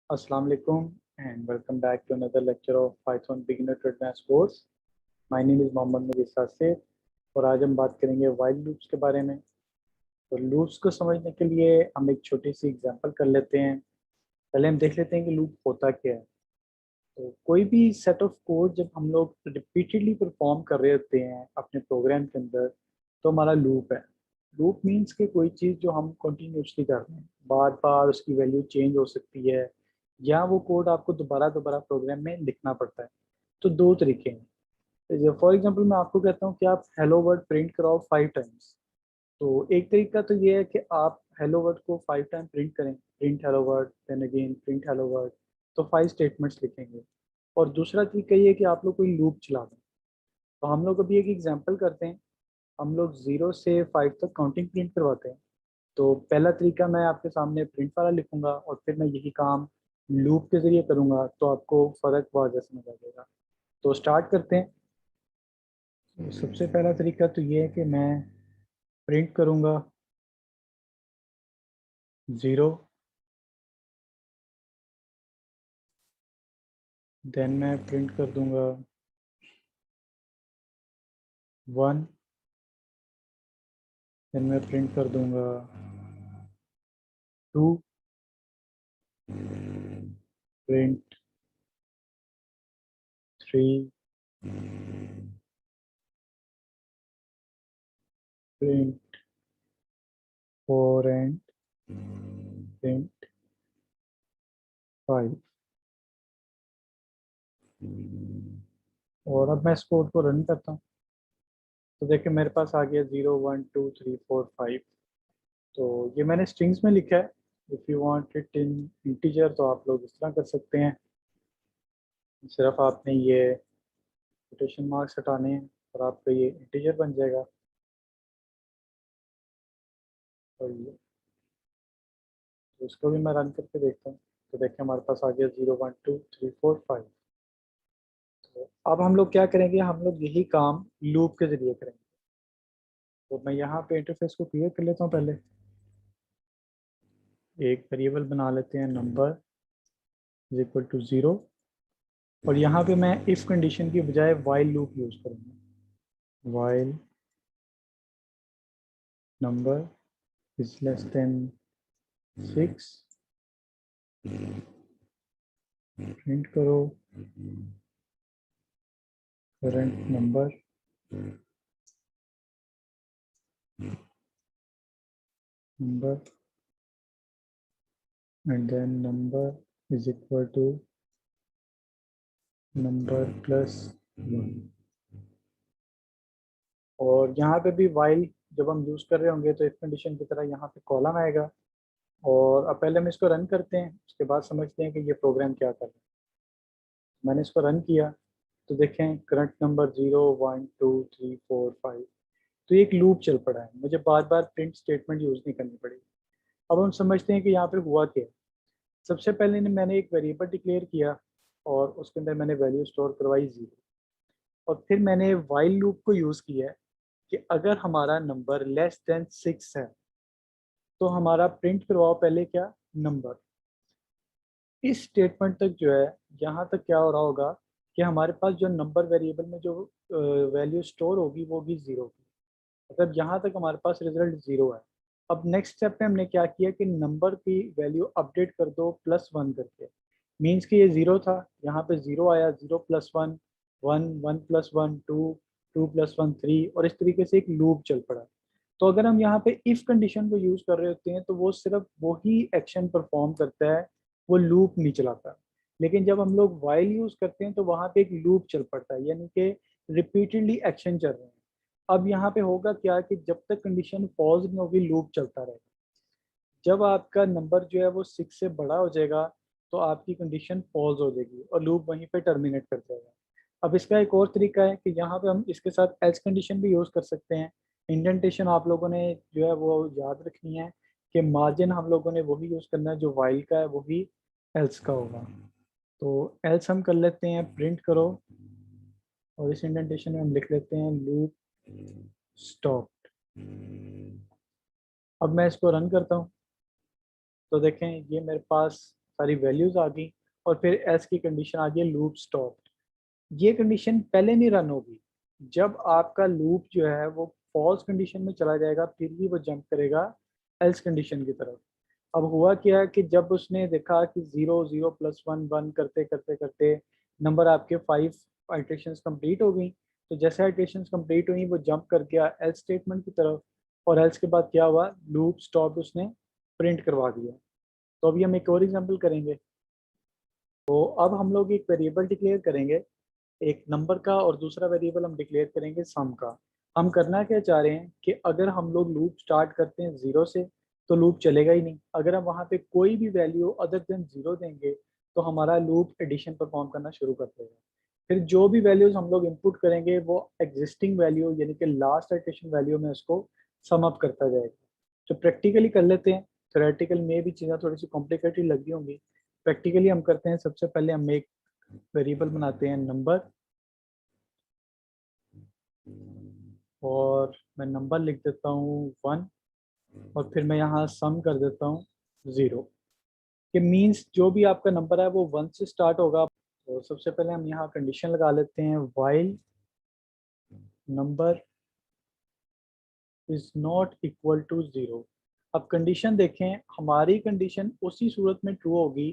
Assalamu alaikum and welcome back to another lecture of Python Beginner to Advanced course. My name is Mohammad नबी सासिर और आज हम बात करेंगे while loops के बारे में। तो लूप्स को समझने के लिए हम एक छोटी सी एग्जांपल कर लेते हैं। पहले हम देख लेते हैं कि लूप होता क्या है। तो कोई भी सेट ऑफ कोड जब हम लोग रिपीटेडली परफॉर्म कर रहे होते हैं अपने प्रोग्राम के अंदर तो हमारा लूप है। लूप मीन्स कि कोई चीज़ जो हम कंटिन्यूसली कर रहे हैं, बार बार उसकी वैल्यू चेंज हो सकती है या वो कोड आपको दोबारा दोबारा प्रोग्राम में लिखना पड़ता है। तो दो तरीके हैं। फॉर एग्जांपल मैं आपको कहता हूँ कि आप हेलो वर्ड प्रिंट कराओ 5 टाइम्स। तो एक तरीका तो ये है कि आप हेलो वर्ड को 5 टाइम प्रिंट करें, print hello world then again print hello world, तो 5 स्टेटमेंट्स लिखेंगे। और दूसरा तरीका ये है कि आप लोग कोई लूप चला दें। तो हम लोग अभी एक एग्जांपल करते हैं। हम लोग 0 से 5 तक काउंटिंग प्रिंट करवाते हैं। तो पहला तरीका मैं आपके सामने प्रिंट वाला लिखूंगा और फिर मैं यही काम लूप के ज़रिए करूंगा, तो आपको फ़र्क वाज़ह समझ आ जाएगा। तो स्टार्ट करते हैं। तो सबसे पहला तरीका तो ये है कि मैं प्रिंट करूंगा 0, देन मैं प्रिंट कर दूंगा 1, देन मैं प्रिंट कर दूंगा 2, प्रिंट 3, प्रिंट 4 एंड प्रिंट 5। और अब मैं इस कोड को रन करता हूँ। तो देखिए मेरे पास आ गया 0 1 2 3 4 5। तो ये मैंने स्ट्रिंग्स में लिखा है। If you want it in integer तो आप लोग इस तरह कर सकते हैं। सिर्फ आपने ये कोटेशन मार्क्स हटाने हैं और आपका ये इंटीजर बन जाएगा। और ये तो इसको भी मैं रन करके देखता हूँ। तो देखिए हमारे पास आ गया 0 1 2 3 4 5। तो अब हम लोग क्या करेंगे, हम लोग यही काम लूप के ज़रिए करेंगे। तो मैं यहाँ पे इंटरफेस को क्लियर कर लेता हूँ। पहले एक वेरिएबल बना लेते हैं नंबर इज इक्वल टू 0 और यहाँ पे मैं इफ़ कंडीशन की बजाय वाइल लूप यूज़ करूँगा। While number is less than 6, print करो current number and then number is equal to number plus 1। और यहाँ पे भी वाइल जब हम यूज़ कर रहे होंगे तो इफ कंडीशन की तरह यहाँ पे कॉलम आएगा। और अब पहले हम इसको रन करते हैं, उसके बाद समझते हैं कि ये प्रोग्राम क्या कर रहा है। मैंने इसको रन किया तो देखें करंट नंबर 0 1 2 3 4 5। तो ये एक लूप चल पड़ा है, मुझे बार बार प्रिंट स्टेटमेंट यूज़ नहीं करनी पड़ी। अब हम समझते हैं कि यहाँ पे हुआ क्या है। सबसे पहले मैंने एक वेरिएबल डिक्लेयर किया और उसके अंदर मैंने वैल्यू स्टोर करवाई 0। और फिर मैंने वाइल लूप को यूज़ किया कि अगर हमारा नंबर लेस देन 6 है तो हमारा प्रिंट करवाओ पहले क्या, नंबर। इस स्टेटमेंट तक जो है, यहाँ तक क्या हो रहा होगा कि हमारे पास जो नंबर वेरिएबल में जो वैल्यू स्टोर होगी वो भी 0 की। मतलब यहाँ तक हमारे पास रिजल्ट 0 है। अब नेक्स्ट स्टेप में हमने क्या किया कि नंबर की वैल्यू अपडेट कर दो +1 करके। मीन्स कि ये 0 था, यहाँ पे 0 आया, 0 + 1 1 1 + 1 2 2 + 1 3 और इस तरीके से एक लूप चल पड़ा। तो अगर हम यहाँ पे इफ़ कंडीशन को यूज़ कर रहे होते हैं तो वो सिर्फ वही एक्शन परफॉर्म करता है, वो लूप नहीं चलाता। लेकिन जब हम लोग वाइल यूज़ करते हैं तो वहाँ पे एक लूप चल पड़ता है, यानी कि रिपीटेडली एक्शन चल रहे हैं। अब यहाँ पे होगा क्या कि जब तक कंडीशन पॉज नहीं होगी लूप चलता रहेगा। जब आपका नंबर जो है वो 6 से बड़ा हो जाएगा तो आपकी कंडीशन पॉज हो जाएगी और लूप वहीं पे टर्मिनेट कर जाएगा। अब इसका एक और तरीका है कि यहाँ पे हम इसके साथ एल्स कंडीशन भी यूज़ कर सकते हैं। इंडेंटेशन आप लोगों ने जो है वो याद रखनी है कि मार्जिन हम लोगों ने वही यूज़ करना है जो वाइल का है, वही एल्स का होगा। तो एल्स हम कर लेते हैं प्रिंट करो और इस इंडेंटेशन में हम लिख लेते हैं लूप स्टॉप। अब मैं इसको रन करता हूँ तो देखें ये मेरे पास सारी वैल्यूज़ आ गई और फिर एल्स की कंडीशन आ गई लूप स्टॉप। ये कंडीशन पहले नहीं रन होगी, जब आपका लूप जो है वो फॉल्स कंडीशन में चला जाएगा फिर ही वो जंप करेगा एल्स कंडीशन की तरफ। अब हुआ क्या कि जब उसने देखा कि 0 0 प्लस 1 1 करते करते करते नंबर आपके 5 आइट्रेशंस कंप्लीट हो गई, तो जैसे आइट्रेशंस कंप्लीट हुई वो जंप कर गया एल्स स्टेटमेंट की तरफ, और एल्स के बाद क्या हुआ, लूप स्टॉप उसने प्रिंट करवा दिया। तो अभी हम एक और एग्जांपल करेंगे। तो अब हम लोग एक वेरिएबल डिक्लेयर करेंगे, एक नंबर का, और दूसरा वेरिएबल हम डिक्लेयर करेंगे सम का। हम करना क्या चाह रहे हैं कि अगर हम लोग लूप स्टार्ट करते हैं 0 से तो लूप चलेगा ही नहीं। अगर हम वहाँ पे कोई भी वैल्यू अदर देन 0 देंगे तो हमारा लूप एडिशन परफॉर्म करना शुरू कर देगा। फिर जो भी वैल्यूज हम लोग इनपुट करेंगे वो एग्जिस्टिंग वैल्यू यानी कि लास्ट इटरेशन वैल्यू में उसको सम अप करता जाएगा। तो प्रैक्टिकली कर लेते हैं, थ्योरेटिकल में भी चीज़ें थोड़ी सी कॉम्प्लिकेटेड लगी होंगी। प्रैक्टिकली हम करते हैं, सबसे पहले हम एक वेरिएबल बनाते हैं नंबर, और मैं नंबर लिख देता हूँ 1, और फिर मैं यहाँ सम कर देता हूँ 0। कि मीन्स जो भी आपका नंबर है वो 1 से स्टार्ट होगा। तो सबसे पहले हम यहाँ कंडीशन लगा लेते हैं, while number is not equal to 0। अब कंडीशन देखें, हमारी कंडीशन उसी सूरत में ट्रू होगी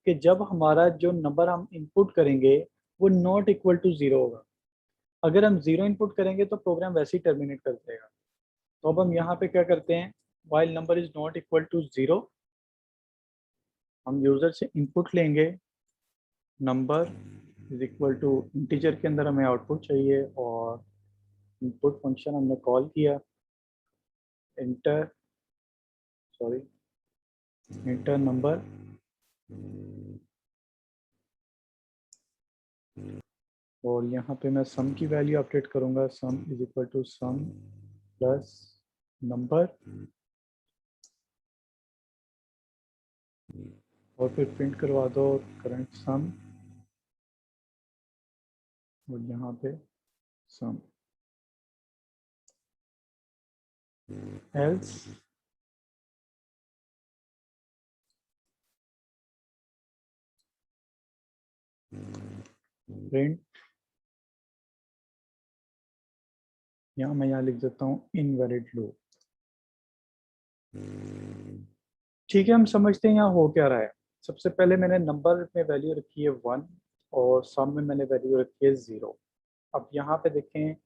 कि जब हमारा जो नंबर हम इनपुट करेंगे वो नॉट इक्वल टू 0 होगा। अगर हम 0 इनपुट करेंगे तो प्रोग्राम वैसे ही टर्मिनेट कर देगा। तो अब हम यहाँ पे क्या करते हैं, while number is not equal to 0, हम यूज़र से इनपुट लेंगे, number is equal to integer के अंदर हमें आउटपुट चाहिए, और इनपुट फंक्शन हमने कॉल किया, इंटर सॉरी इंटर नंबर, और यहाँ पे मैं सम की वैल्यू अपडेट करूँगा, sum is equal to sum plus number, और फिर प्रिंट करवा दो करंट सम, और यहाँ पे सम एल्स प्रिंट, यहाँ मैं यहाँ लिख देता हूँ इनवैलिड लूप। ठीक है, हम समझते हैं यहाँ हो क्या रहा है। सबसे पहले मैंने नंबर में वैल्यू रखी है 1, और सम में मैंने वैल्यू रखी है 0। अब यहाँ पे देखें,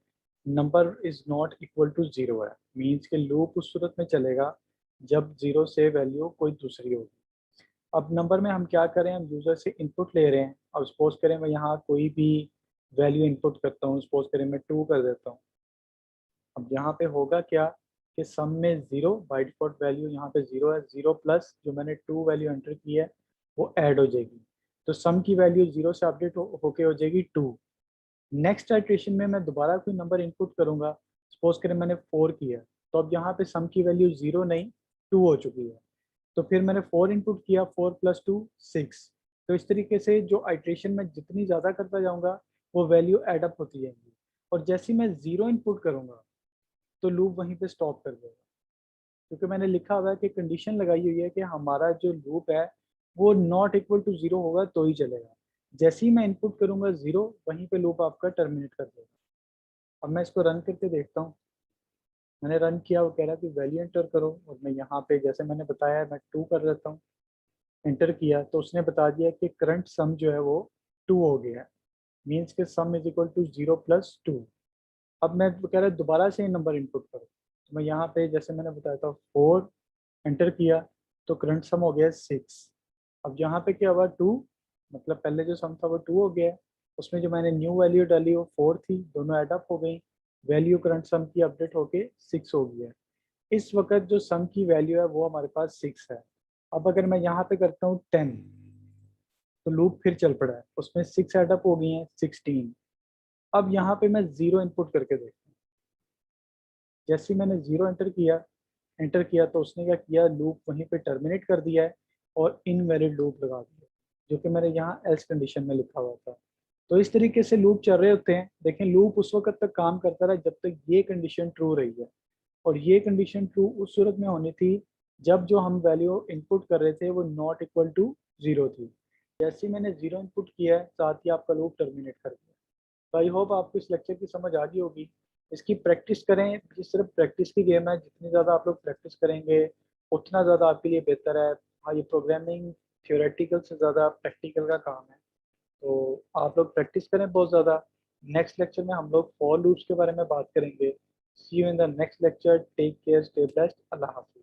number is not equal to 0 है, मीन्स के लूप उस सूरत में चलेगा जब 0 से वैल्यू कोई दूसरी होगी। अब नंबर में हम क्या करें, हम यूज़र से इनपुट ले रहे हैं। अब सपोज करें मैं यहाँ कोई भी वैल्यू इनपुट करता हूँ, सपोज करें मैं 2 कर देता हूँ। अब यहाँ पे होगा क्या कि सम में 0 बाई डिफॉल्ट वैल्यू यहाँ पे 0 है, 0 प्लस जो मैंने 2 वैल्यू एंटर की है वो ऐड हो जाएगी, तो सम की वैल्यू 0 से अपडेट होके हो जाएगी 2। नेक्स्ट आइट्रेशन में मैं दोबारा कोई नंबर इनपुट करूँगा, सपोज करें मैंने 4 किया, तो अब यहाँ पे सम की वैल्यू 0 नहीं 2 हो चुकी है। तो फिर मैंने 4 इनपुट किया, 4 प्लस 2 6। तो इस तरीके से जो आइट्रेशन में जितनी ज़्यादा करता जाऊँगा वो वैल्यू एडअप होती जाएंगी, और जैसे ही मैं 0 इनपुट करूँगा तो लूप वहीं पे स्टॉप कर देगा, क्योंकि मैंने लिखा हुआ है कि कंडीशन लगाई हुई है कि हमारा जो लूप है वो नॉट इक्वल टू 0 होगा तो ही चलेगा। जैसे ही मैं इनपुट करूँगा 0, वहीं पे लूप आपका टर्मिनेट कर देगा। अब मैं इसको रन करके देखता हूँ। मैंने रन किया, वो कह रहा है कि वैल्यू एंटर करो, और मैं यहाँ पे जैसे मैंने बताया है मैं 2 कर देता हूँ, एंटर किया तो उसने बता दिया कि करंट सम जो है वो 2 हो गया है, मीन्स के sum is equal to 0 plus 2। अब मैं कह रहा है दोबारा से नंबर इनपुट करो, तो मैं यहाँ पे जैसे मैंने बताया था 4 एंटर किया तो करंट सम हो गया 6। अब यहाँ पे क्या हुआ 2, मतलब पहले जो सम था वो 2 हो गया है, उसमें जो मैंने न्यू वैल्यू डाली वो 4 थी, दोनों एडअप हो गई, वैल्यू करंट सम की अपडेट होके 6 हो गया है। इस वक्त जो सम की वैल्यू है वो हमारे पास 6 है। अब अगर मैं यहाँ पे करता हूँ 10, तो लूप फिर चल पड़ा है, उसमें 6 एडअप हो गई हैं 16। अब यहाँ पे मैं 0 इनपुट करके देखता हूँ, जैसे ही मैंने 0 एंटर किया तो उसने क्या किया, लूप वहीं पे टर्मिनेट कर दिया है और इनवैलिड लूप लगा दिया, जो कि मैंने यहाँ एल्स कंडीशन में लिखा हुआ था। तो इस तरीके से लूप चल रहे होते हैं। देखें, लूप उस वक्त तक काम करता रहा जब तक ये कंडीशन ट्रू रही है, और ये कंडीशन ट्रू उस सूरत में होनी थी जब जो हम वैल्यू इनपुट कर रहे थे वो नॉट इक्वल टू ज़ीरो थी। जैसे ही मैंने ज़ीरो इनपुट किया है, साथ ही आपका लूप टर्मिनेट कर दिया। तो आई होप आपको इस लेक्चर की समझ आ गई होगी। इसकी प्रैक्टिस करें, ये सिर्फ प्रैक्टिस की गेम है, जितनी ज़्यादा आप लोग प्रैक्टिस करेंगे, उतना ज़्यादा आपके लिए बेहतर है। हाँ, ये प्रोग्रामिंग थ्योरेटिकल से ज़्यादा प्रैक्टिकल का काम है, तो आप लोग प्रैक्टिस करें बहुत ज़्यादा। नेक्स्ट लेक्चर में हम लोग फॉर लूप्स के बारे में बात करेंगे। See you in the next lecture, take care, stay blessed, अल्लाह हाफ़िज़।